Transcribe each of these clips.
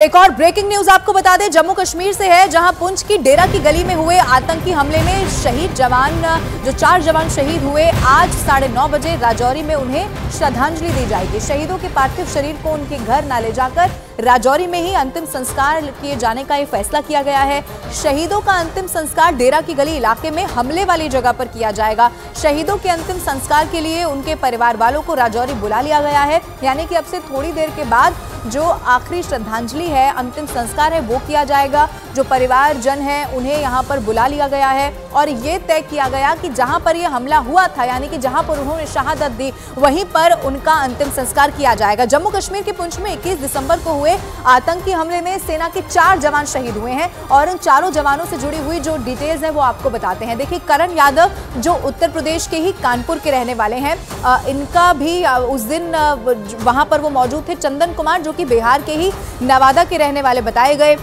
एक और breaking news आपको बता दें, जम्मू कश्मीर से है, जहां पुंछ की डेरा की गली में हुए आतंकी हमले में शहीद जवान जो 4 जवान शहीद हुए, आज 9:30 बजे राजौरी में उन्हें श्रद्धांजलि दी जाएगी। शहीदों के पार्थिव शरीर को उनके घर न ले जाकर राजौरी में ही अंतिम संस्कार किए जाने का फैसला किया गया है। शहीदों का अंतिम संस्कार डेरा की गली इलाके में हमले वाली जगह पर किया जाएगा। शहीदों के अंतिम संस्कार के लिए उनके परिवार वालों को राजौरी बुला लिया गया है, यानी कि अब से थोड़ी देर के बाद जो आखिरी श्रद्धांजलि है, अंतिम संस्कार है, वो किया जाएगा। जो परिवारजन है उन्हें यहाँ पर बुला लिया गया है और ये तय किया गया कि जहाँ पर ये हमला हुआ था, यानी कि जहाँ पर उन्होंने शहादत दी, वहीं पर उनका अंतिम संस्कार किया जाएगा। जम्मू कश्मीर के पुंछ में 21 दिसंबर को हुए आतंकी हमले में सेना के 4 जवान शहीद हुए हैं और उन चारों जवानों से जुड़ी हुई जो डिटेल्स है वो आपको बताते हैं। देखिए, करण यादव जो उत्तर प्रदेश के ही कानपुर के रहने वाले हैं, इनका भी उस दिन वहां पर वो मौजूद थे। चंदन कुमार जो कि बिहार के ही नवादा के रहने वाले बताए गए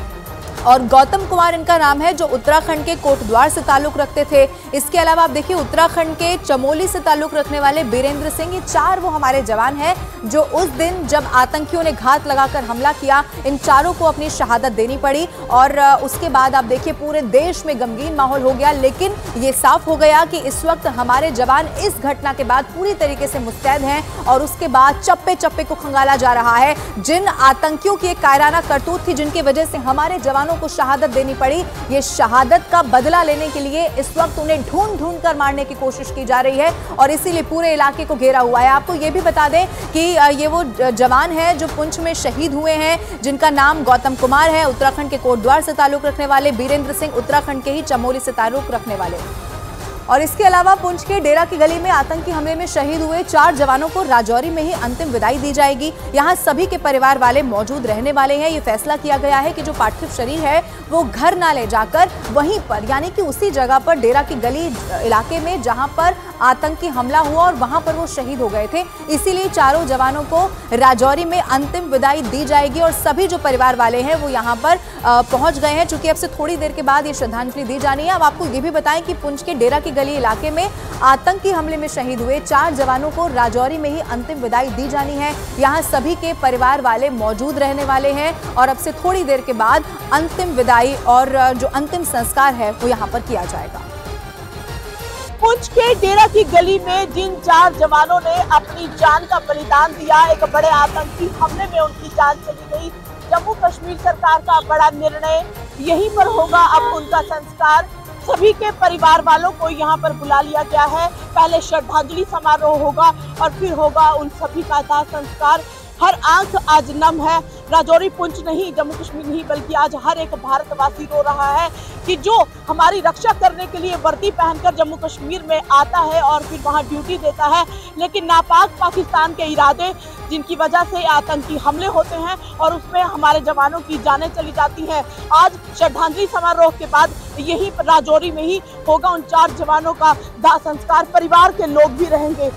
और गौतम कुमार इनका नाम है, जो उत्तराखंड के कोटद्वार से ताल्लुक रखते थे। इसके अलावा आप देखिए, उत्तराखंड के चमोली से ताल्लुक रखने वाले बीरेंद्र सिंह, ये 4 वो हमारे जवान हैं जो उस दिन जब आतंकियों ने घात लगाकर हमला किया, इन चारों को अपनी शहादत देनी पड़ी और उसके बाद आप देखिए पूरे देश में गमगीन माहौल हो गया। लेकिन ये साफ हो गया कि इस वक्त हमारे जवान इस घटना के बाद पूरी तरीके से मुस्तैद हैं और उसके बाद चप्पे चप्पे को खंगाला जा रहा है। जिन आतंकियों की एक कायराना करतूत थी, जिनकी वजह से हमारे जवानों को शहादत देनी पड़ी, ये शहादत का बदला लेने के लिए इस वक्त उन्हें ढूंढ कर मारने की कोशिश की जा रही है और इसीलिए पूरे इलाके को घेरा हुआ है। आपको ये भी बता दें कि ये वो जवान हैं जो पुंछ में शहीद हुए हैं, जिनका नाम गौतम कुमार है, उत्तराखंड के कोटद्वार से ताल्लुक रखने वाले, बीरेंद्र सिंह उत्तराखंड के ही चमोली से ताल्लुक रखने वाले। और इसके अलावा पुंछ के डेरा की गली में आतंकी हमले में शहीद हुए 4 जवानों को राजौरी में ही अंतिम विदाई दी जाएगी। यहां सभी के परिवार वाले मौजूद रहने वाले हैं। ये फैसला किया गया है कि जो पार्थिव शरीर है वो घर ना ले जाकर वहीं पर, यानी कि उसी जगह पर डेरा की गली इलाके में जहां पर आतंकी हमला हुआ और वहां पर वो शहीद हो गए थे, इसीलिए चारों जवानों को राजौरी में अंतिम विदाई दी जाएगी और सभी जो परिवार वाले हैं वो यहाँ पर पहुंच गए हैं। चूंकि अब से थोड़ी देर के बाद ये श्रद्धांजलि दी जानी है। अब आपको ये भी बताएं कि पुंछ के डेरा की गली इलाके में आतंकी हमले में शहीद हुए 4 जवानों को राजौरी में ही अंतिम विदाई दी जानी है। यहाँ सभी के परिवार वाले मौजूद रहने वाले हैं और अब से थोड़ी देर के बाद अंतिम विदाई और जो अंतिम संस्कार है वो यहाँ पर किया जाएगा। पुंछ के डेरा की गली में जिन 4 जवानों ने अपनी जान का बलिदान दिया, एक बड़े आतंकी हमले में उनकी जान चली गई। जम्मू कश्मीर सरकार का बड़ा निर्णय, यहीं पर होगा अब उनका संस्कार। सभी के परिवार वालों को यहाँ पर बुला लिया गया है। पहले श्रद्धांजलि समारोह होगा और फिर होगा उन सभी का दाह संस्कार। हर आंख आज नम है। राजौरी पुंछ नहीं, जम्मू कश्मीर नहीं, बल्कि आज हर एक भारतवासी रो रहा है कि जो हमारी रक्षा करने के लिए वर्दी पहनकर जम्मू कश्मीर में आता है और फिर वहां ड्यूटी देता है, लेकिन नापाक पाकिस्तान के इरादे जिनकी वजह से आतंकी हमले होते हैं और उसमें हमारे जवानों की जानें चली जाती है। आज श्रद्धांजलि समारोह के बाद यही राजौरी में ही होगा उन 4 जवानों का दाह संस्कार। परिवार के लोग भी रहेंगे।